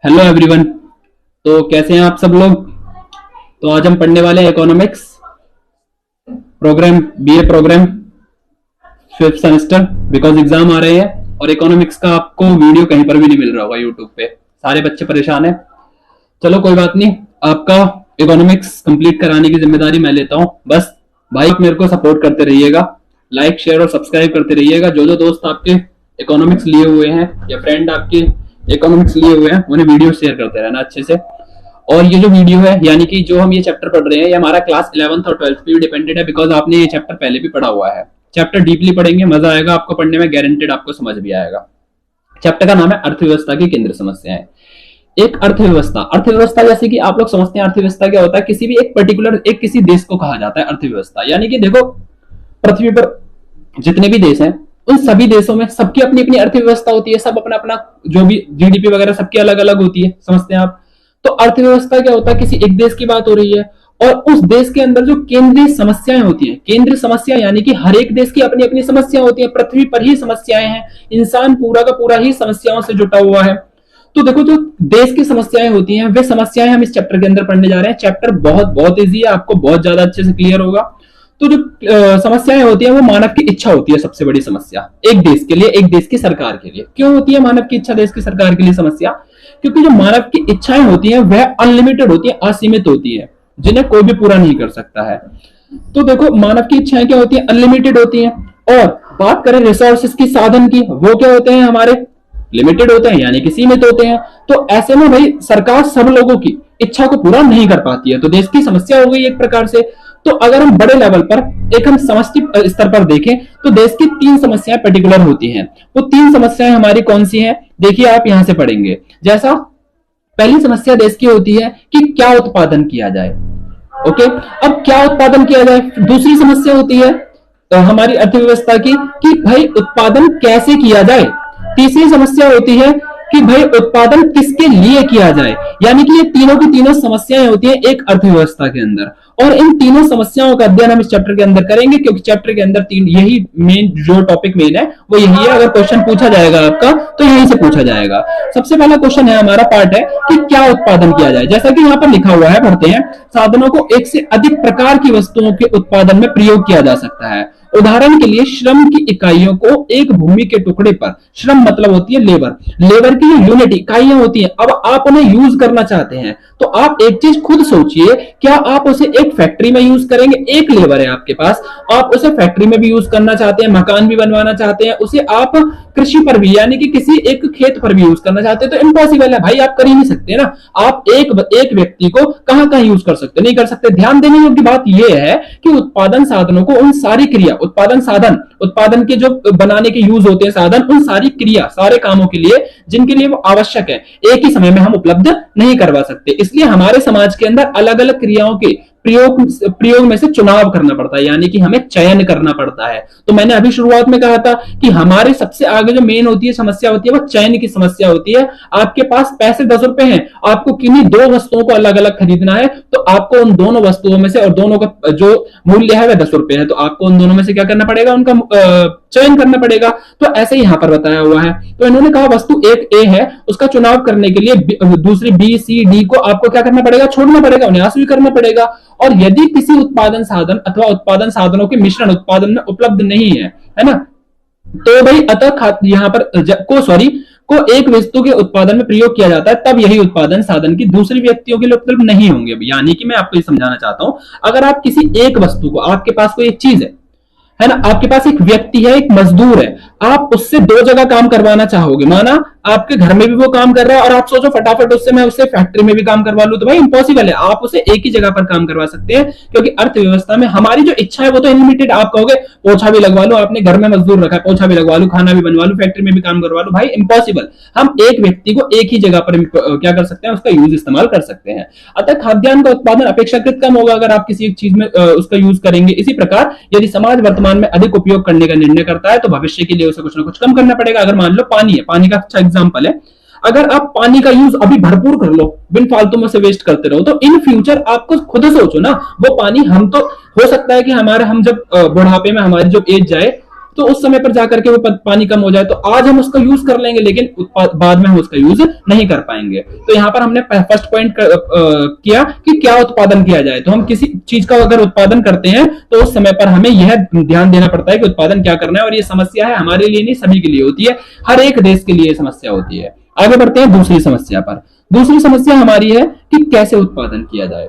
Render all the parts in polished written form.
Hello everyone. तो कैसे हैं आप सब लोग। तो आज हम पढ़ने वाले हैं economics program, BA program, fifth semester. Because exam आ रहे हैं और इकोनॉमिक्स का आपको वीडियो कहीं पर भी नहीं मिल रहा होगा यूट्यूब पे। सारे बच्चे परेशान हैं। चलो कोई बात नहीं, आपका इकोनॉमिक्स कंप्लीट कराने की जिम्मेदारी मैं लेता हूं। बस भाई मेरे को सपोर्ट करते रहिएगा, लाइक शेयर और सब्सक्राइब करते रहिएगा। जो जो दोस्त आपके इकोनॉमिक्स लिए हुए हैं या फ्रेंड आपके इकोनॉमिक्स लिए हुए हैं उन्हें वीडियो शेयर करते रहना अच्छे से। और ये जो वीडियो है यानी कि जो हम ये चैप्टर पढ़ रहे हैं ये हमारा क्लास 11th और 12th पे भी डिपेंडेड है। बिकॉज आपने ये चैप्टर पहले भी पढ़ा हुआ है। चैप्टर डीपली पढ़ेंगे, मजा आएगा आपको पढ़ने में, गारंटेड आपको समझ भी आएगा। चैप्टर का नाम है अर्थव्यवस्था की केंद्र समस्याएं। एक अर्थव्यवस्था, अर्थव्यवस्था जैसे कि आप लोग समझते हैं अर्थव्यवस्था क्या होता है, किसी भी एक पर्टिकुलर एक किसी देश को कहा जाता है अर्थव्यवस्था। यानी कि देखो पृथ्वी पर जितने भी देश हैं उन सभी देशों में सबकी अपनी अपनी अर्थव्यवस्था होती है। सब अपना अपना जो भी जीडीपी वगैरह सबकी अलग अलग होती है, समझते हैं आप। तो अर्थव्यवस्था क्या होता है, किसी एक देश की बात हो रही है और उस देश के अंदर जो केंद्रीय समस्याएं होती हैं, केंद्रीय समस्या यानी कि हर एक देश की अपनी अपनी समस्या होती है। पृथ्वी पर ही समस्याएं हैं, इंसान पूरा का पूरा ही समस्याओं से जुटा हुआ है। तो देखो जो देश की समस्याएं होती हैं वे समस्याएं हम इस चैप्टर के अंदर पढ़ने जा रहे हैं। चैप्टर बहुत बहुत इजी है, आपको बहुत ज्यादा अच्छे से क्लियर होगा। तो जो समस्याएं होती है वो मानव की इच्छा होती है। सबसे बड़ी समस्या एक देश के लिए, एक देश की सरकार के लिए क्यों होती है मानव की इच्छा, देश की सरकार के लिए समस्या? क्योंकि जो मानव की इच्छाएं होती हैं वह अनलिमिटेड होती है, असीमित होती है, जिन्हें कोई भी पूरा नहीं कर सकता है। तो देखो मानव की इच्छाएं क्या होती है, अनलिमिटेड होती हैं। और बात करें रिसोर्सेस की, साधन की, वो क्या होते हैं हमारे, लिमिटेड होते हैं यानी कि सीमित होते हैं। तो ऐसे में भाई सरकार सब लोगों की इच्छा को पूरा नहीं कर पाती है, तो देश की समस्या हो गई एक प्रकार से। तो अगर हम बड़े लेवल पर एक हम समष्टि स्तर पर देखें तो देश की तीन समस्याएं पर्टिकुलर होती हैं। वो तीन समस्याएं हमारी कौन सी हैं, देखिए आप यहां से पढ़ेंगे। जैसा पहली समस्या देश की होती है कि क्या उत्पादन किया जाए। ओके, अब क्या उत्पादन किया जाए। दूसरी समस्या होती है तो हमारी अर्थव्यवस्था की कि भाई उत्पादन कैसे किया जाए। तीसरी समस्या होती है कि भाई उत्पादन किसके लिए किया जाए। यानी कि ये तीनों की तीनों समस्याएं होती हैं एक अर्थव्यवस्था के अंदर। और इन तीनों समस्याओं का अध्ययन हम इस चैप्टर के अंदर करेंगे, क्योंकि चैप्टर के अंदर तीन यही मेन जो टॉपिक मेन है वो यही है। अगर क्वेश्चन पूछा जाएगा आपका तो यहीं से पूछा जाएगा। सबसे पहला क्वेश्चन है हमारा पार्ट है कि क्या उत्पादन किया जाए। जैसा कि यहाँ पर लिखा हुआ है, पढ़ते हैं। साधनों को एक से अधिक प्रकार की वस्तुओं के उत्पादन में प्रयोग किया जा सकता है। उदाहरण के लिए श्रम की इकाइयों को एक भूमि के टुकड़े पर, श्रम मतलब होती है लेबर, लेबर की यूनिट इकाइयां होती हैं। अब आप उन्हें यूज करना चाहते हैं तो आप एक चीज खुद सोचिए, क्या आप उसे एक फैक्ट्री में यूज करेंगे? एक लेबर है आपके पास, आप उसे फैक्ट्री में भी यूज करना चाहते हैं, मकान भी बनवाना चाहते हैं, उसे आप कृषि पर भी यानी कि किसी एक खेत पर भी यूज करना चाहते हैं, तो इम्पॉसिबल है भाई, आप कर ही नहीं सकते ना। आप एक व्यक्ति को कहां कहां यूज कर सकते, नहीं कर सकते। ध्यान देने योग्य बात यह है कि उत्पादन साधनों को उन सारी क्रिया, उत्पादन साधन, उत्पादन के जो बनाने के यूज होते हैं साधन, उन सारी क्रिया, सारे कामों के लिए जिनके लिए वो आवश्यक है, एक ही समय में हम उपलब्ध नहीं करवा सकते। इसलिए हमारे समाज के अंदर अलग अलग क्रियाओं के प्रयोग में से चुनाव करना पड़ता है, यानी कि हमें चयन करना पड़ता है। तो मैंने अभी शुरुआत में कहा था कि हमारे सबसे आगे जो मेन होती है समस्या होती है वो चयन की समस्या होती है। आपके पास पैसे 10 रुपए हैं, आपको किन्हीं दो वस्तुओं को अलग अलग खरीदना है, तो आपको उन दोनों वस्तुओं में से, और दोनों का जो मूल्य है वह 10 रुपए है, तो आपको उन दोनों में से क्या करना पड़ेगा, उनका चयन करना पड़ेगा। तो ऐसे यहां पर बताया हुआ है। तो इन्होंने कहा वस्तु एक ए है, उसका चुनाव करने के लिए दूसरी बी सी डी को आपको क्या करना पड़ेगा, छोड़ना पड़ेगा, उन्हें स्वीकार करना पड़ेगा। और यदि किसी उत्पादन साधन अथवा उत्पादन साधनों के मिश्रण उत्पादन में उपलब्ध नहीं है ना, तो भाई अतः यहां पर को एक वस्तु के उत्पादन में प्रयोग किया जाता है, तब यही उत्पादन साधन की दूसरी व्यक्तियों के लिए उपलब्ध नहीं होंगे। यानी कि मैं आपको ये समझाना चाहता हूं, अगर आप किसी एक वस्तु को, आपके पास कोई एक चीज है ना, आपके पास एक व्यक्ति है, एक मजदूर है, आप उससे दो जगह काम करवाना चाहोगे। माना आपके घर में भी वो काम कर रहा है और आप सोचो फटाफट उससे मैं उससे फैक्ट्री में भी काम करवा लूं, तो भाई इंपॉसिबल है। आप उसे एक ही जगह पर काम करवा सकते हैं, क्योंकि अर्थव्यवस्था में हमारी जो इच्छा है वो तो अनलिमिटेड। आप कहोगे पोछा भी लगवा लो, आपने घर में मजदूर रखा है, पोछा भी लगवा लो, खाना भी बनवा लो, फैक्ट्री में भी काम करवा लो, भाई इंपॉसिबल। हम एक व्यक्ति को एक ही जगह पर क्या कर सकते हैं, उसका यूज इस्तेमाल कर सकते हैं। अतः खाद्यान्न का उत्पादन अपेक्षाकृत कम होगा अगर आप किसी एक चीज में उसका यूज करेंगे। इसी प्रकार यदि समाज वर्तमान में अधिक उपयोग करने का निर्णय करता है तो भविष्य के लिए उसे कुछ ना कुछ कम करना पड़ेगा। अगर मान लो पानी है, पानी का अच्छा एग्जांपल है, अगर आप पानी का यूज अभी भरपूर कर लो, बिन फालतू में से वेस्ट करते रहो, तो इन फ्यूचर आपको खुद सोचो ना, वो पानी हम तो हो सकता है कि हम जब बुढ़ापे में हमारी जो एज जाए तो उस समय पर जाकर के वो पानी कम हो जाए तो आज हम उसका यूज कर लेंगे, लेकिन बाद में हम उसका यूज नहीं कर पाएंगे। तो यहाँ पर हमने फर्स्ट पॉइंट किया कि क्या उत्पादन किया जाए। तो हम किसी चीज का अगर उत्पादन करते हैं तो उस समय पर हमें यह ध्यान देना पड़ता है कि उत्पादन क्या करना है, और ये समस्या है हमारे लिए नहीं, सभी के लिए होती है, हर एक देश के लिए समस्या होती है। आगे बढ़ते हैं दूसरी समस्या पर। दूसरी समस्या हमारी है कि कैसे उत्पादन किया जाए।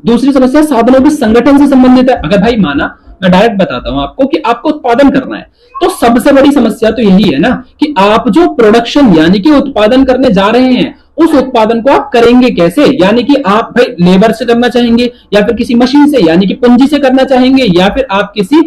दूसरी समस्या साधनों के संगठन से संबंधित है। अगर भाई माना, मैं डायरेक्ट बताता हूं आपको कि आपको उत्पादन करना है, तो सबसे बड़ी समस्या तो यही है ना कि आप जो प्रोडक्शन यानी कि उत्पादन करने जा रहे हैं उस उत्पादन को आप करेंगे कैसे। यानी कि आप भाई लेबर से करना चाहेंगे या फिर किसी मशीन से यानी कि पूंजी से करना चाहेंगे या फिर आप किसी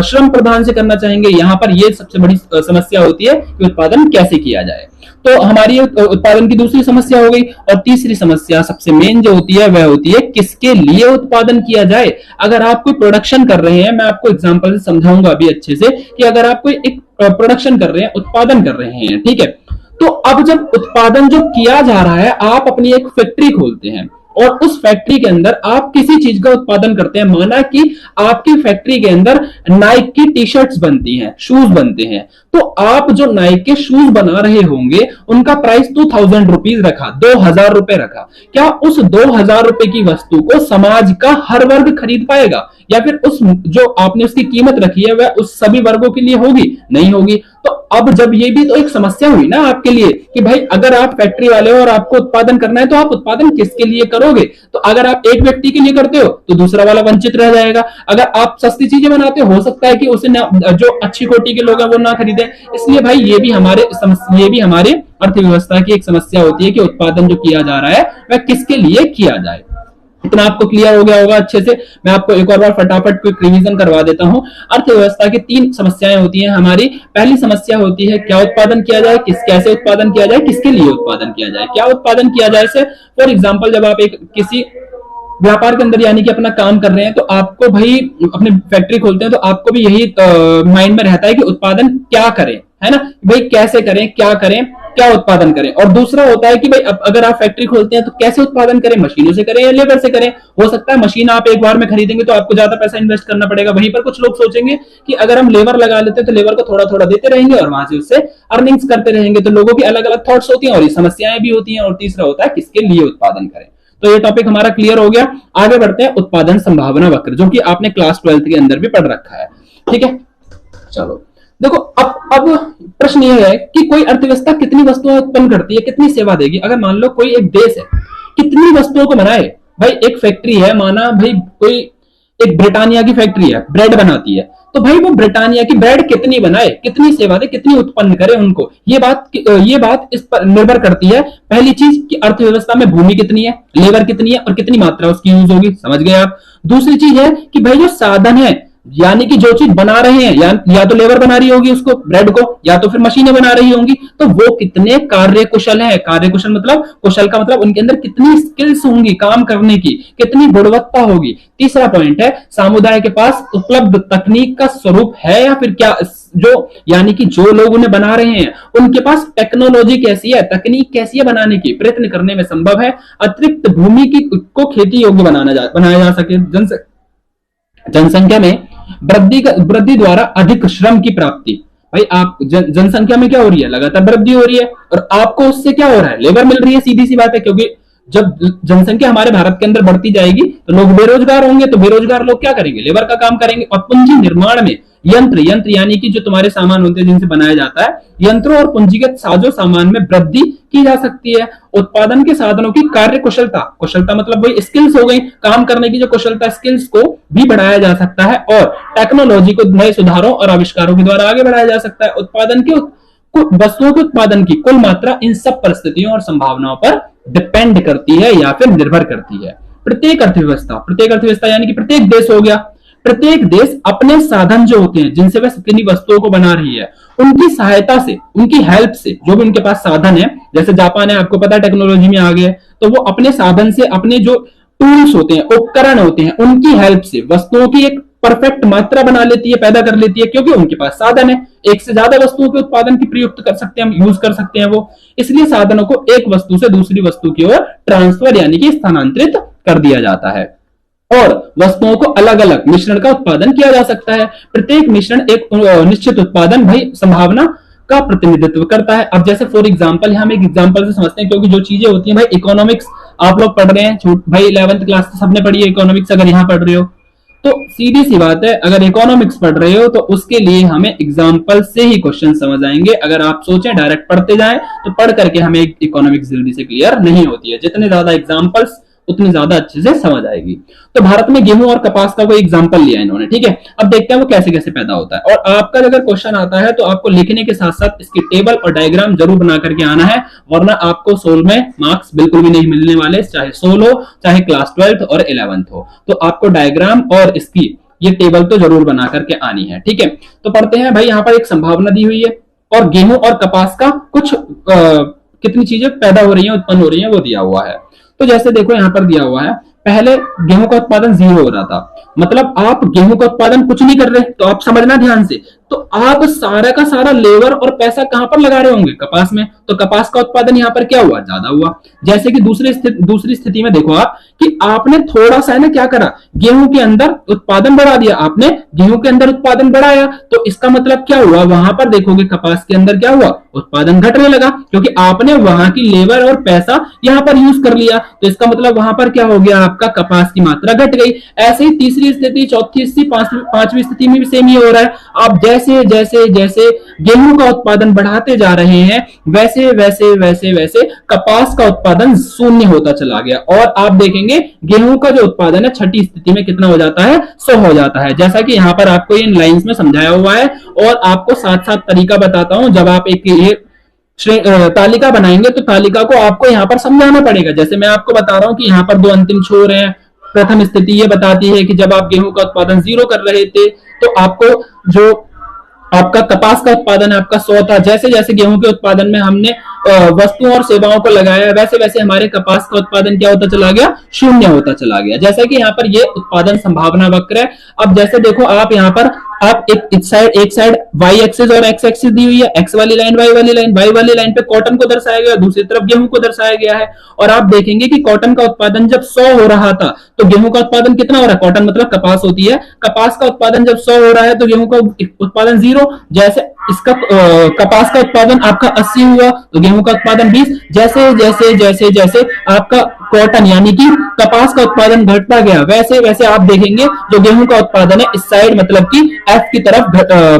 श्रम प्रधान से करना चाहेंगे। यहां पर यह सबसे बड़ी समस्या होती है कि उत्पादन कैसे किया जाए। तो हमारी उत्पादन की दूसरी समस्या हो गई। और तीसरी समस्या सबसे मेन जो होती है वह होती है किसके लिए उत्पादन किया जाए। अगर आप कोई प्रोडक्शन कर रहे हैं, मैं आपको एग्जांपल से समझाऊंगा अभी अच्छे से, कि अगर आप कोई एक प्रोडक्शन कर रहे हैं, उत्पादन कर रहे हैं, ठीक है, तो अब जब उत्पादन जो किया जा रहा है, आप अपनी एक फैक्ट्री खोलते हैं और उस फैक्ट्री के अंदर आप किसी चीज का उत्पादन करते हैं। माना कि आपकी फैक्ट्री के अंदर नाइक की टी शर्ट्स बनती हैं, शूज बनते हैं, तो आप जो नाइक के शूज बना रहे होंगे उनका प्राइस 2000 रुपीज रखा, 2000 रुपए रखा। क्या उस 2000 रुपए की वस्तु को समाज का हर वर्ग खरीद पाएगा, या फिर उस जो आपने उसकी कीमत रखी है वह उस सभी वर्गों के लिए होगी? नहीं होगी। तो अब जब ये भी तो एक समस्या हुई ना आपके लिए कि भाई अगर आप फैक्ट्री वाले हो और आपको उत्पादन करना है तो आप उत्पादन किसके लिए करोगे। तो अगर आप एक व्यक्ति के लिए करते हो तो दूसरा वाला वंचित रह जाएगा। अगर आप सस्ती चीजें बनाते हो सकता है कि उसे जो अच्छी कोटि के लोग हैं वो ना खरीदे। इसलिए भाई ये भी हमारे अर्थव्यवस्था की एक समस्या होती है कि उत्पादन जो किया जा रहा है वह किसके लिए किया जाए। इतना आपको क्लियर हो गया होगा अच्छे से। मैं आपको एक और बार फटाफट क्विक रिवीजन करवा देता हूं। अर्थव्यवस्था की 3 समस्याएं होती हैं हमारी। पहली समस्या होती है क्या उत्पादन किया जाए, कैसे उत्पादन किया जाए, किसके लिए उत्पादन किया जाए। क्या उत्पादन किया जाए से फॉर एग्जाम्पल जब आप एक किसी व्यापार के अंदर यानी कि अपना काम कर रहे हैं तो आपको भाई अपनी फैक्ट्री खोलते हैं तो आपको भी यही माइंड में रहता है कि उत्पादन क्या करें, है ना, भाई कैसे करें, क्या करें, क्या उत्पादन करें। और दूसरा होता है कि भाई अगर आप फैक्ट्री खोलते हैं तो कैसे उत्पादन करें, मशीनों से करें या लेबर से करें। हो सकता है मशीन आप एक बार में खरीदेंगे तो आपको ज्यादा पैसा इन्वेस्ट करना पड़ेगा। वहीं पर कुछ लोग सोचेंगे कि अगर हम लेबर लगा लेते हैं तो लेबर को थोड़ा थोड़ा देते रहेंगे और वहां से उससे अर्निंग्स करते रहेंगे। तो लोगों की अलग अलग थॉट्स होती हैं और ये समस्याएं भी होती हैं। और तीसरा होता है किसके लिए उत्पादन करें। तो ये टॉपिक हमारा क्लियर हो गया। आगे बढ़ते हैं उत्पादन संभावना वक्र, जो कि आपने क्लास 12 के अंदर भी पढ़ रखा है, ठीक है। चलो देखो, अब प्रश्न यह है कि कोई अर्थव्यवस्था कितनी वस्तुएं उत्पन्न करती है, कितनी सेवा देगी। अगर मान लो कोई एक देश है कितनी वस्तुओं को बनाए, भाई एक फैक्ट्री है, माना भाई कोई एक ब्रिटानिया की फैक्ट्री है, ब्रेड बनाती है, तो भाई वो ब्रिटानिया की ब्रेड कितनी बनाए, कितनी सेवा दे, कितनी उत्पन्न करे उनको, ये बात इस पर निर्भर करती है। पहली चीज कि अर्थव्यवस्था में भूमि कितनी है, लेबर कितनी है और कितनी मात्रा उसकी यूज होगी, समझ गए आप। दूसरी चीज है कि भाई जो साधन है यानी कि जो चीज बना रहे हैं या तो लेबर बना रही होगी उसको, ब्रेड को, या तो फिर मशीनें बना रही होंगी, तो वो कितने कार्य कुशल है। कार्य कुशल मतलब, कुशल का मतलब उनके अंदर कितनी स्किल्स होंगी काम करने की, कितनी गुणवत्ता होगी। तीसरा पॉइंट है समुदाय के पास उपलब्ध तकनीक का स्वरूप है या फिर क्या, जो यानी कि जो लोग उन्हें बना रहे हैं उनके पास टेक्नोलॉजी कैसी है, तकनीक कैसी है बनाने की, प्रयत्न करने में संभव है। अतिरिक्त भूमि की को खेती योग्य बनाया जा सके। जनसंख्या में वृद्धि द्वारा अधिक श्रम की प्राप्ति। भाई आप जनसंख्या में क्या हो रही है, लगातार वृद्धि हो रही है और आपको उससे क्या हो रहा है, लेबर मिल रही है, सीधी सी बात है। क्योंकि जब जनसंख्या हमारे भारत के अंदर बढ़ती जाएगी तो लोग बेरोजगार होंगे, तो बेरोजगार लोग क्या करेंगे, लेबर का काम करेंगे। और पूंजी निर्माण में यंत्र यानी कि जो तुम्हारे सामान होते हैं जिनसे बनाया जाता है, यंत्रों और पूंजीगत साजो सामान में वृद्धि की जा सकती है। उत्पादन के साधनों की कार्य कुशलता मतलब वही स्किल्स हो गई, काम करने की जो कुशलता, स्किल्स को भी बढ़ाया जा सकता है। और टेक्नोलॉजी को नए सुधारों और आविष्कारों के द्वारा आगे बढ़ाया जा सकता है। उत्पादन के वस्तुओं के उत्पादन की कुल मात्रा इन सब परिस्थितियों और संभावनाओं पर डिपेंड करती है या फिर निर्भर करती है। प्रत्येक अर्थव्यवस्था यानी कि प्रत्येक देश हो गया, प्रत्येक देश अपने साधन जो होते हैं जिनसे वह किन्हीं वस्तुओं को बना रही है, उनकी सहायता से, उनकी हेल्प से, जो भी उनके पास साधन है, जैसे जापान है, आपको पता है टेक्नोलॉजी में आ गया, तो वो अपने साधन से, अपने जो टूल्स होते हैं, उपकरण होते हैं, उनकी हेल्प से वस्तुओं की एक परफेक्ट मात्रा बना लेती है, पैदा कर लेती है, क्योंकि उनके पास साधन है। एक से ज्यादा वस्तुओं के उत्पादन की प्रयुक्त कर सकते हैं, हम यूज कर सकते हैं वो। इसलिए साधनों को एक वस्तु से दूसरी वस्तु की ओर ट्रांसफर यानी कि स्थानांतरित कर दिया जाता है। और वस्तुओं को अलग अलग मिश्रण का उत्पादन किया जा सकता है। प्रत्येक मिश्रण एक निश्चित उत्पादन भाई संभावना का प्रतिनिधित्व करता है। अब जैसे फॉर एग्जांपल हम एक एग्जांपल से समझते हैं, क्योंकि जो चीजें होती हैं भाई इकोनॉमिक्स आप लोग पढ़ रहे हैं भाई 11th क्लास से सबने पढ़ी है इकोनॉमिक्स, अगर यहाँ पढ़ रहे हो तो सीधी सी बात है, अगर इकोनॉमिक्स पढ़ रहे हो तो उसके लिए हमें एग्जांपल से ही क्वेश्चन समझ आएंगे। अगर आप सोचें डायरेक्ट पढ़ते जाएं तो पढ़ करके हमें इकोनॉमिक्स जल्दी से क्लियर नहीं होती है। जितने ज्यादा एग्जांपल्स उतनी ज्यादा अच्छे से समझ आएगी। तो भारत में गेहूं और कपास का कोई एग्जांपल लिया इन्होंने, ठीक है। अब देखते हैं वो कैसे कैसे पैदा होता है। और आपका अगर क्वेश्चन आता है तो आपको लिखने के साथ साथ इसकी टेबल और डायग्राम जरूर बना करके आना है, वरना आपको सोल में मार्क्स बिल्कुल भी नहीं मिलने वाले, चाहे सोल हो चाहे क्लास 12th और 11th हो। तो आपको डायग्राम और इसकी ये टेबल तो जरूर बना करके आनी है, ठीक है। तो पढ़ते हैं भाई, यहाँ पर एक संभावना दी हुई है और गेहूं और कपास का कुछ कितनी चीजें पैदा हो रही है, उत्पन्न हो रही है, वो दिया हुआ है। तो जैसे देखो यहाँ पर दिया हुआ है, पहले गेहूं का उत्पादन 0 हो रहा था, मतलब आप गेहूं का उत्पादन कुछ नहीं कर रहे। तो आप समझना ध्यान से, तो आप सारा का सारा लेबर और पैसा कहां पर लगा रहे होंगे, कपास में। तो कपास का उत्पादन यहाँ पर क्या हुआ, ज्यादा हुआ। जैसे कि दूसरी स्थिति में देखो आप कि आपने थोड़ा सा है ना क्या करा, गेहूं के अंदर उत्पादन बढ़ा दिया, आपने गेहूं के अंदर उत्पादन बढ़ाया, तो इसका मतलब क्या हुआ, वहां पर देखोगे कपास के अंदर क्या हुआ, उत्पादन घटने लगा, क्योंकि आपने वहां की लेबर और पैसा यहां पर यूज कर लिया। तो इसका मतलब वहां पर क्या हो गया, आपका कपास की मात्रा घट गई। ऐसे ही तीसरी स्थिति, चौथी स्थिति, पांचवी स्थिति में भी सेम ही हो रहा है। आप जैसे जैसे जैसे गेहूं का उत्पादन बढ़ाते जा रहे हैं, वैसे वैसे वैसे वैसे कपास का उत्पादन शून्य होता चला गया। और आप देखेंगे गेहूं का जो उत्पादन है छठी स्थिति में कितना हो जाता है, 100 हो जाता है, जैसा कि यहाँ पर आपको इन लाइंस में समझाया हुआ है। और आपको साथ साथ तरीका बताता हूं, जब आप एक तालिका बनाएंगे तो तालिका को आपको यहाँ पर समझाना पड़ेगा। जैसे मैं आपको बता रहा हूं कि यहाँ पर 2 अंतिम छोर हैं। प्रथम स्थिति ये बताती है कि जब आप गेहूं का उत्पादन 0 कर रहे थे तो आपको जो आपका कपास का उत्पादन है आपका 100 था। जैसे जैसे गेहूं के उत्पादन में हमने वस्तुओं और सेवाओं को लगाया, वैसे वैसे हमारे कपास का उत्पादन क्या होता चला गया, शून्य होता चला गया। जैसा कि यहाँ पर ये उत्पादन संभावना वक्र है। अब जैसे देखो आप यहाँ पर आप एक साइड वाई एक्सिस और एक्स एक्सिस दी हुई है, एक्स वाली लाइन वाई वाली लाइन पे कॉटन को दर्शाया गया, दूसरी तरफ गेहूं को दर्शाया गया है। और आप देखेंगे कि कॉटन का उत्पादन जब 100 हो रहा था तो गेहूं का उत्पादन कितना हो रहा है, कॉटन मतलब कपास होती है, कपास का उत्पादन जब 100 हो रहा है तो गेहूं का उत्पादन 0। जैसे इसका कपास का उत्पादन आपका 80 हुआ तो गेहूं का उत्पादन 20। जैसे जैसे जैसे जैसे आपका कॉटन यानी कि कपास का उत्पादन घटता गया, वैसे वैसे आप देखेंगे जो गेहूं का उत्पादन है इस साइड मतलब कि एफ की तरफ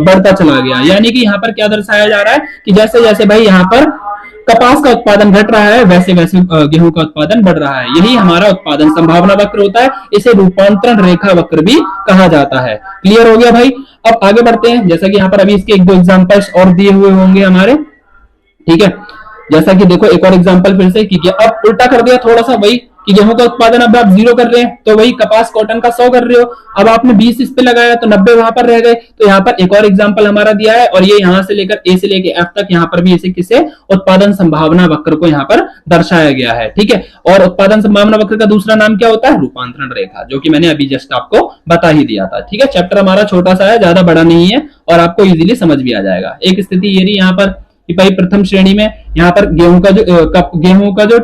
बढ़ता चला गया। यानी कि यहाँ पर क्या दर्शाया जा रहा है कि जैसे जैसे भाई यहाँ पर कपास का उत्पादन घट रहा है, वैसे वैसे गेहूं का उत्पादन बढ़ रहा है। यही हमारा उत्पादन संभावना वक्र होता है। इसे रूपांतरण रेखा वक्र भी कहा जाता है। क्लियर हो गया भाई। अब आगे बढ़ते हैं। जैसा कि यहाँ पर अभी इसके 1-2 एग्जांपल्स और दिए हुए होंगे हमारे, ठीक है। जैसा कि देखो एक और एग्जांपल फिर से की, अब उल्टा कर दिया थोड़ा सा, वही कि गेहूं का उत्पादन अब आप 0 कर रहे हैं तो वही कपास कॉटन का 100 कर रहे हो, अब आपने 20 इस पे लगाया तो 90 वहां पर रह गए। तो यहाँ पर एक और एग्जांपल हमारा दिया है और ये यहाँ से लेकर ए से लेकर एफ तक यहाँ पर भी इसे किसे उत्पादन संभावना वक्र को यहाँ पर दर्शाया गया है, ठीक है। और उत्पादन संभावना वक्र का दूसरा नाम क्या होता है, रूपांतरण रेखा, जो कि मैंने अभी जस्ट आपको बता ही दिया था, ठीक है। चैप्टर हमारा छोटा सा है, ज्यादा बड़ा नहीं है और आपको इजीली समझ भी आ जाएगा। एक स्थिति ये रही यहाँ पर कि भाई प्रथम श्रेणी में यहाँ पर गेहूं का जो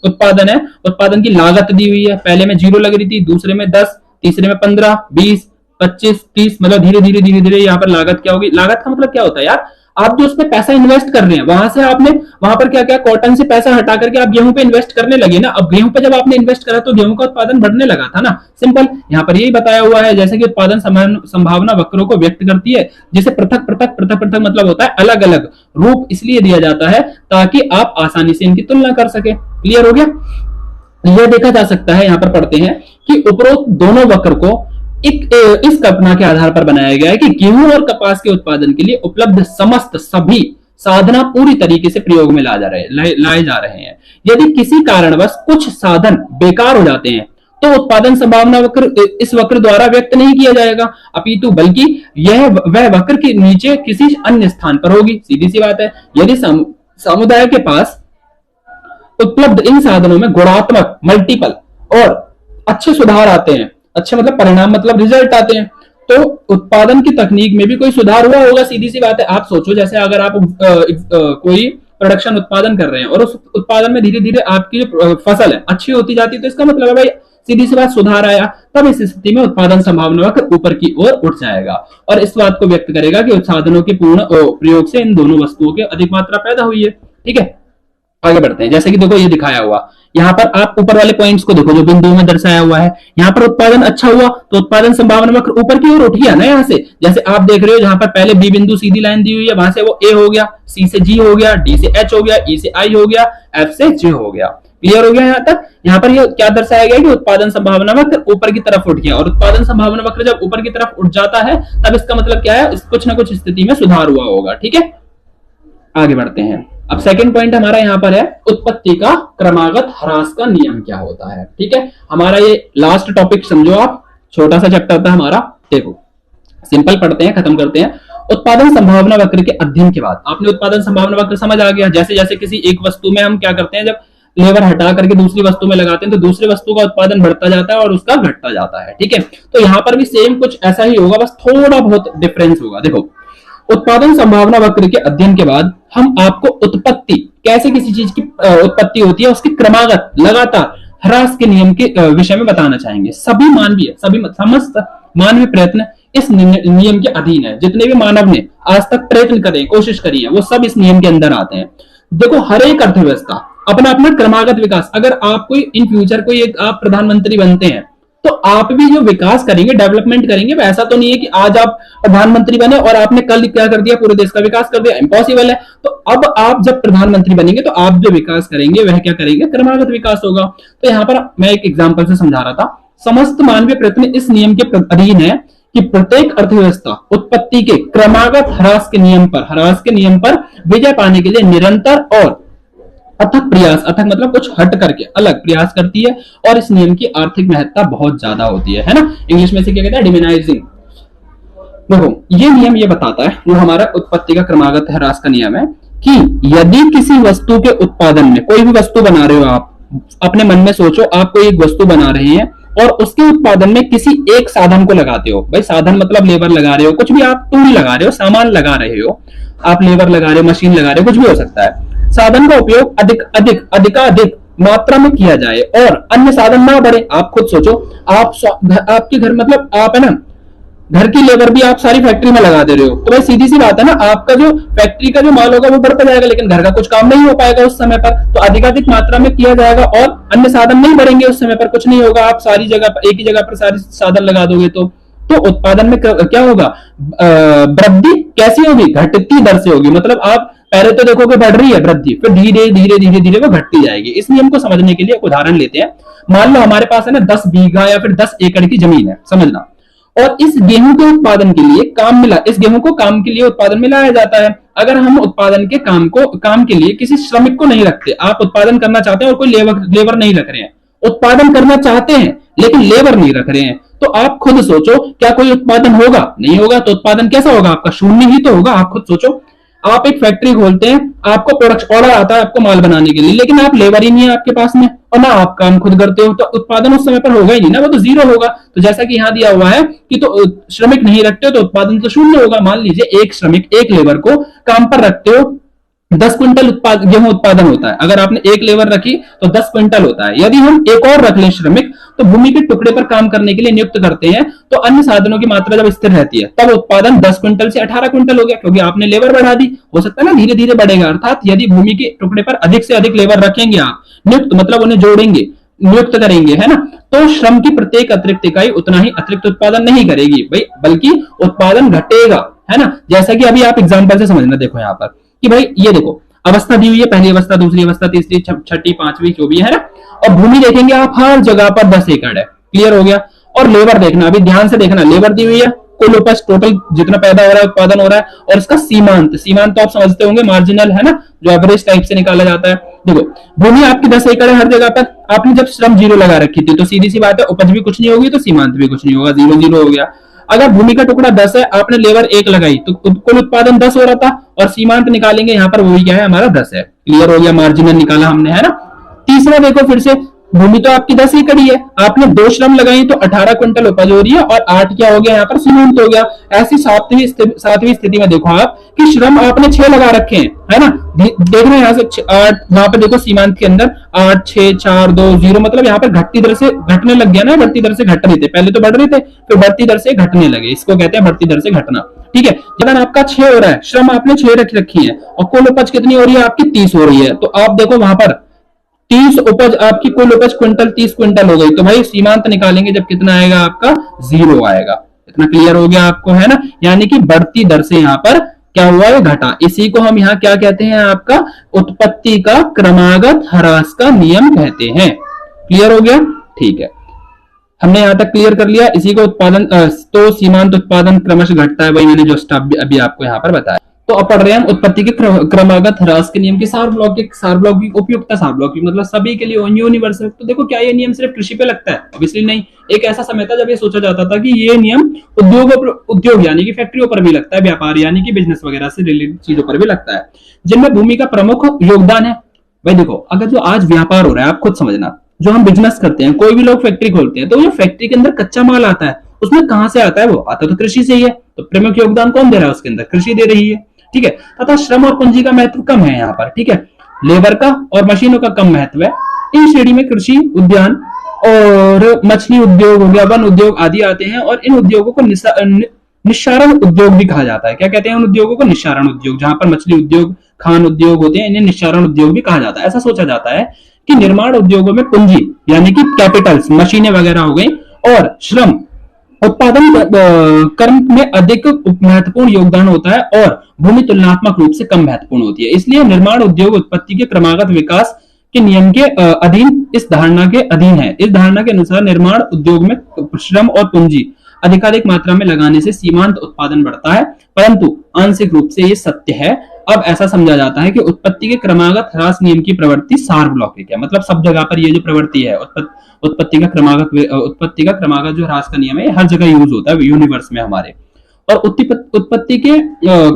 उत्पादन है, उत्पादन की लागत दी हुई है। पहले में 0 लग रही थी, दूसरे में 10, तीसरे में 15, 20, 25, 30, मतलब धीरे धीरे धीरे धीरे यहाँ पर लागत क्या होगी। लागत का मतलब क्या होता है यार, आप जो उसमें पैसा इन्वेस्ट कर रहे हैं वहां से आपने वहां पर क्या क्या कॉटन से पैसा हटा करके आप गेहूं पे इन्वेस्ट करने लगे ना। अब गेहूं पे जब आपने इन्वेस्ट करा तो गेहूं का उत्पादन बढ़ने लगा था ना, सिंपल। यहाँ पर यही बताया हुआ है। जैसे कि उत्पादन संभावना वक्रों को व्यक्त करती है, जिसे पृथक पृथक पृथक पृथक मतलब होता है अलग अलग रूप इसलिए दिया जाता है ताकि आप आसानी से इनकी तुलना कर सके। क्लियर हो गया। यह देखा जा सकता है, यहाँ पर पढ़ते हैं कि उपरोक्त दोनों वक्र को इस कल्पना के आधार पर बनाया गया है कि गेहूं और कपास के उत्पादन के लिए उपलब्ध समस्त सभी साधना पूरी तरीके से प्रयोग में लाए जा रहे हैं। यदि किसी कारणवश कुछ साधन बेकार हो जाते हैं तो उत्पादन संभावना वक्र इस वक्र द्वारा व्यक्त नहीं किया जाएगा, अपितु बल्कि यह वह वक्र के नीचे किसी अन्य स्थान पर होगी। सीधी सी बात है। यदि समुदाय के पास उपलब्ध इन साधनों में गुणात्मक मल्टीपल और अच्छे सुधार आते हैं, अच्छे मतलब परिणाम मतलब रिजल्ट आते हैं, तो उत्पादन की तकनीक में भी कोई सुधार हुआ होगा। सीधी सी बात है। आप सोचो जैसे अगर आप कोई प्रोडक्शन उत्पादन कर रहे हैं और उस उत्पादन में धीरे धीरे आपकी जो फसल है अच्छी होती जाती है, तो इसका मतलब है भाई सीधी सी बात, सुधार आया, तब इस स्थिति में उत्पादन संभावना वक्र ऊपर की ओर उठ जाएगा और इस बात को व्यक्त करेगा कि उत्पादनों के पूर्ण प्रयोग से इन दोनों वस्तुओं की अधिक मात्रा पैदा हुई है। ठीक है, आगे बढ़ते हैं। जैसे कि देखो ये दिखाया हुआ, यहाँ पर आप ऊपर वाले पॉइंट्स को देखो जो बिंदुओं में दर्शाया हुआ है। यहाँ पर उत्पादन अच्छा हुआ तो उत्पादन संभावना वक्र ऊपर की ओर उठ गया ना यहाँ से। जैसे आप देख रहे हो जहां पर पहले बी बिंदु सीधी लाइन दी हुई है, वहां से वो ए हो गया, सी से जी हो गया, डी से एच हो गया, ई से आई हो गया, एफ से जे हो गया। क्लियर हो गया यहाँ तक? यहाँ पर ये क्या दर्शाया गया कि उत्पादन संभावना वक्र ऊपर की तरफ उठ गया और उत्पादन संभावना वक्र जब ऊपर की तरफ उठ जाता है तब इसका मतलब क्या है, कुछ ना कुछ स्थिति में सुधार हुआ होगा। ठीक है, आगे बढ़ते हैं। अब सेकंड पॉइंट हमारा यहाँ पर है उत्पत्ति का क्रमागत ह्रास का नियम क्या होता है। ठीक है, हमारा ये लास्ट टॉपिक समझो आप, छोटा सा चैप्टर था हमारा। देखो सिंपल पढ़ते हैं, खत्म करते हैं। उत्पादन संभावना वक्र के अध्ययन के बाद आपने उत्पादन संभावना वक्र समझ आ गया। जैसे जैसे किसी एक वस्तु में हम क्या करते हैं, जब लेवर हटा करके दूसरी वस्तु में लगाते हैं तो दूसरी वस्तु का उत्पादन बढ़ता जाता है और उसका घटता जाता है। ठीक है, तो यहाँ पर भी सेम कुछ ऐसा ही होगा, बस थोड़ा बहुत डिफरेंस होगा। देखो उत्पादन संभावना वक्र के अध्ययन के बाद हम आपको उत्पत्ति, कैसे किसी चीज की उत्पत्ति होती है, उसके क्रमागत लगातार ह्रास के नियम के विषय में बताना चाहेंगे। सभी मानवीय, सभी समस्त मानवीय प्रयत्न इस नियम के अधीन है। जितने भी मानव ने आज तक प्रयत्न करे, कोशिश करी है, वो सब इस नियम के अंदर आते हैं। देखो हर एक अर्थव्यवस्था अपना अपना क्रमागत विकास, अगर आप कोई इन फ्यूचर कोई एक आप प्रधानमंत्री बनते हैं तो आप भी जो विकास करेंगे, डेवलपमेंट करेंगे, वैसा तो नहीं है कि आज आप प्रधानमंत्री बने और आपने कल क्या कर दिया, पूरे देश का विकास कर दिया, इम्पॉसिबल है। तो अब आप जब प्रधानमंत्री बनेंगे तो आप जो विकास करेंगे वह क्या करेंगे, क्रमागत विकास होगा। तो यहाँ पर मैं एक एग्जांपल से समझा रहा था, समस्त मानवीय प्रयत्न इस नियम के अधीन है कि प्रत्येक अर्थव्यवस्था उत्पत्ति के क्रमागत ह्रास के नियम पर विजय पाने के लिए निरंतर और अथक प्रयास, अथक मतलब कुछ हट करके अलग प्रयास करती है और इस नियम की आर्थिक महत्ता बहुत ज्यादा होती है ना। इंग्लिश में से क्या कहते हैं, डिमिनाइजिंग। देखो ये नियम ये बताता है, जो हमारा उत्पत्ति का क्रमागत ह्रास का नियम है, कि यदि किसी वस्तु के उत्पादन में, कोई भी वस्तु बना रहे हो आप, अपने मन में सोचो आप कोई एक वस्तु बना रहे हैं और उसके उत्पादन में किसी एक साधन को लगाते हो। भाई साधन मतलब लेबर लगा रहे हो, कुछ भी आप टूल लगा रहे हो, सामान लगा रहे हो, आप लेबर लगा रहे हो, मशीन लगा रहे हो, कुछ भी हो सकता है। साधन का उपयोग अधिक मात्रा में किया जाए और अन्य साधन ना बढ़े। आप खुद सोचो, आपके घर मतलब आप है ना, घर की लेबर भी आप सारी फैक्ट्री में लगा दे रहे हो, तो भाई सीधी सी बात है ना, आपका जो फैक्ट्री का जो माल होगा वो बढ़ता जाएगा, लेकिन घर का कुछ काम नहीं हो पाएगा उस समय पर। तो अधिकाधिक मात्रा में किया जाएगा और अन्य साधन नहीं बढ़ेंगे, उस समय पर कुछ नहीं होगा। आप सारी जगह एक ही जगह पर सारी साधन लगा दोगे तो उत्पादन में क्या होगा, वृद्धि कैसी होगी, घटती दर से होगी। मतलब आप पहले तो देखोगे बढ़ रही है वृद्धि, फिर धीरे धीरे वो घटती जाएगी। इस नियम को समझने के लिए एक उदाहरण लेते हैं। मान लो हमारे पास है ना 10 बीघा या फिर 10 एकड़ की जमीन है, समझना, और इस गेहूं के उत्पादन के लिए इस गेहूं को काम के लिए उत्पादन में लाया जाता है। अगर हम उत्पादन के काम के लिए किसी श्रमिक को नहीं रखते, आप उत्पादन करना चाहते हैं और कोई लेबर नहीं रख रहे हैं, उत्पादन करना चाहते हैं लेकिन लेबर नहीं रख रहे हैं, तो आप खुद सोचो क्या कोई उत्पादन होगा? नहीं होगा। तो उत्पादन कैसा होगा आपका? शून्य ही तो होगा। आप खुद सोचो, आप एक फैक्ट्री खोलते हैं, आपको प्रोडक्ट ऑर्डर आता है आपको माल बनाने के लिए, लेकिन आप लेबर ही नहीं है आपके पास में और ना आप काम खुद करते हो, तो उत्पादन उस समय पर होगा ही नहीं ना, वो तो जीरो होगा। तो जैसा कि यहाँ दिया हुआ है कि तो श्रमिक नहीं रखते हो तो उत्पादन तो शून्य होगा। मान लीजिए एक श्रमिक, एक लेबर को काम पर रखते हो, 10 क्विंटल गेहूं उत्पादन होता है। अगर आपने एक लेबर रखी तो 10 क्विंटल होता है। यदि हम एक और रख लें श्रमिक, तो भूमि के टुकड़े पर काम करने के लिए नियुक्त करते हैं, तो अन्य साधनों की मात्रा जब स्थिर रहती है तब उत्पादन 10 क्विंटल से 18 क्विंटल हो गया, क्योंकि आपने लेबर बढ़ा दी। हो सकता है ना धीरे धीरे बढ़ेगा। अर्थात यदि भूमि के टुकड़े पर अधिक से अधिक लेबर रखेंगे आप, नियुक्त मतलब उन्हें जोड़ेंगे, नियुक्त करेंगे, है ना, तो श्रम की प्रत्येक अतिरिक्त इकाई उतना ही अतिरिक्त उत्पादन नहीं करेगी भाई, बल्कि उत्पादन घटेगा, है ना। जैसा कि अभी आप एग्जांपल से समझना, देखो यहाँ पर कि भाई ये देखो अवस्था दी हुई है, पहली अवस्था, दूसरी अवस्था, तीसरी, छठी, पांचवी, जो भी है ना, और भूमि देखेंगे आप हर जगह पर 10 एकड़ है। क्लियर हो गया। और लेबर देखना, अभी ध्यान से देखना, लेबर दी हुई है, कुल उपज टोटल जितना पैदा हो रहा है, उत्पादन हो रहा है, और इसका सीमांत तो आप समझते होंगे, मार्जिनल, है ना, जो एवरेज टाइप से निकाला जाता है। देखो भूमि आपकी 10 एकड़ है हर जगह पर, आपने जब श्रम जीरो लगा रखी थी तो सीधी सी बात है उपज भी कुछ नहीं होगी तो सीमांत भी कुछ नहीं होगा, 0 हो गया। अगर भूमि का टुकड़ा 10 है, आपने लेबर 1 लगाई तो कुल उत्पादन 10 हो रहा था, और सीमांत निकालेंगे यहाँ पर वही क्या है हमारा 10 है। क्लियर हो गया, मार्जिनल निकाला हमने, है ना। तीसरा देखो फिर से भूमि तो आपकी 10 एकड़ ही है, आपने 2 श्रम लगाई तो 18 क्विंटल उपज हो रही है और 8 क्या हो गया यहाँ पर सीमांत हो गया। ऐसी सातवीं स्थिति में देखो आप कि श्रम आपने 6 लगा रखे हैं, है ना, देख रहे हैं यहाँ से 8, वहां पर देखो सीमांत के अंदर 8 6 4 2 0, मतलब यहाँ पर घटती दर से घटने लग गया ना, बढ़ती दर से घट रहे थे, पहले तो बढ़ रहे थे फिर बढ़ती दर से घटने लगे, इसको कहते हैं बढ़ती दर से घटना। ठीक है, जब आपका 6 हो रहा है, श्रम आपने 6 रखी है और कुल उपज कितनी हो रही है आपकी 30 हो रही है, तो आप देखो वहां पर 30 उपज, आपकी कुल उपज क्विंटल 30 क्विंटल हो गई, तो भाई सीमांत निकालेंगे जब कितना आएगा आपका 0 आएगा। इतना क्लियर हो गया आपको, है ना, यानी कि बढ़ती दर से यहाँ पर क्या हुआ है, घटा। इसी को हम यहाँ क्या कहते हैं, आपका उत्पत्ति का क्रमागत ह्रास का नियम कहते हैं। क्लियर हो गया, ठीक है, हमने यहां तक क्लियर कर लिया। इसी को उत्पादन तो सीमांत उत्पादन क्रमशः घटता है, वही मैंने जो स्टेप अभी आपको यहाँ पर बताया। तो अब पढ़ रहे हैं हम उत्पत्ति के क्रमागत ह्रास के नियम की सार्वलौकिक उपयुक्तता, सार्वलौकिक मतलब सभी के लिए यूनिवर्सल। तो देखो क्या ये नियम सिर्फ कृषि पे लगता है? ऑब्वियसली नहीं। एक ऐसा समय था जब ये सोचा जाता था कि ये नियम उद्योग यानी कि फैक्ट्रियों पर भी लगता है, व्यापार यानी कि बिजनेस वगैरह से रिलेटेड चीजों पर भी लगता है, जिनमें भूमि का प्रमुख योगदान है। भाई देखो, अगर जो आज व्यापार हो रहा है, आप खुद समझना, जो हम बिजनेस करते हैं, कोई भी लोग फैक्ट्री खोलते हैं, तो जो फैक्ट्री के अंदर कच्चा माल आता है, उसमें कहां से आता है? वो आता तो कृषि से ही है। तो प्रमुख योगदान कौन दे रहा है उसके अंदर? कृषि दे रही है। ठीक है, तथा श्रम और पूंजी का महत्व कम है यहाँ पर। ठीक है, लेबर का और मशीनों का कम महत्व है। इन श्रेणी में कृषि, उद्यान और मछली उद्योग हो गया, वन उद्योग आदि आते हैं, और इन उद्योगों को निस्सारण उद्योग भी कहा जाता है। क्या कहते हैं उन उद्योगों को? निस्सारण उद्योग। जहां पर मछली उद्योग, खान उद्योग होते हैं, इन्हें निस्सारण उद्योग भी कहा जाता है। ऐसा सोचा जाता है कि निर्माण उद्योगों में पूंजी यानी कि कैपिटल्स, मशीनें वगैरह हो गई, और श्रम उत्पादन कर्म में अधिक महत्वपूर्ण योगदान होता है, और भूमि तुलनात्मक रूप से कम महत्वपूर्ण होती है। इसलिए निर्माण उद्योग उत्पत्ति के क्रमागत विकास के नियम के अधीन, इस धारणा के अधीन है। इस धारणा के अनुसार निर्माण उद्योग में श्रम और पूंजी अधिकाधिक मात्रा में लगाने से सीमांत उत्पादन बढ़ता है, परंतु आंशिक रूप से ये सत्य है। अब ऐसा समझा जाता है कि उत्पत्ति के क्रमागत ह्रास नियम की प्रवृत्ति सार्वलौकिक है, मतलब सब जगह पर ये जो प्रवृत्ति है उत्पत्ति का क्रमागत जो ह्रास का नियम है, हर जगह यूज होता है यूनिवर्स में हमारे। और उत्पत्ति के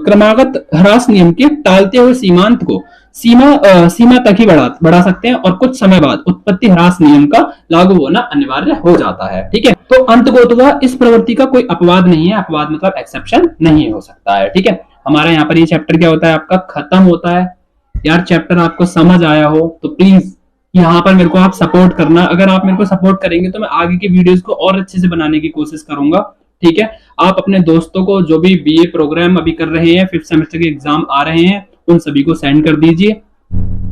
क्रमागत ह्रास नियम के टालते हुए सीमांत को सीमा तक ही बढ़ा सकते हैं, और कुछ समय बाद उत्पत्ति ह्रास नियम का लागू होना अनिवार्य हो जाता है। ठीक है, तो अंततोगत्वा इस प्रवृत्ति का कोई अपवाद नहीं है। अपवाद मतलब एक्सेप्शन नहीं हो सकता है। ठीक है, हमारा यहाँ पर ये चैप्टर क्या होता है, आपका खत्म होता है। यार चैप्टर आपको समझ आया हो तो प्लीज यहाँ पर मेरे को आप सपोर्ट करना। अगर आप मेरे को सपोर्ट करेंगे तो मैं आगे की वीडियोस को और अच्छे से बनाने की कोशिश करूंगा। ठीक है, आप अपने दोस्तों को जो भी बीए प्रोग्राम अभी कर रहे हैं, 5th सेमेस्टर के एग्जाम आ रहे हैं, उन सभी को सेंड कर दीजिए।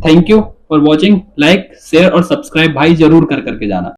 Thank you for watching. Like, share और सब्सक्राइब भाई जरूर कर करके जाना।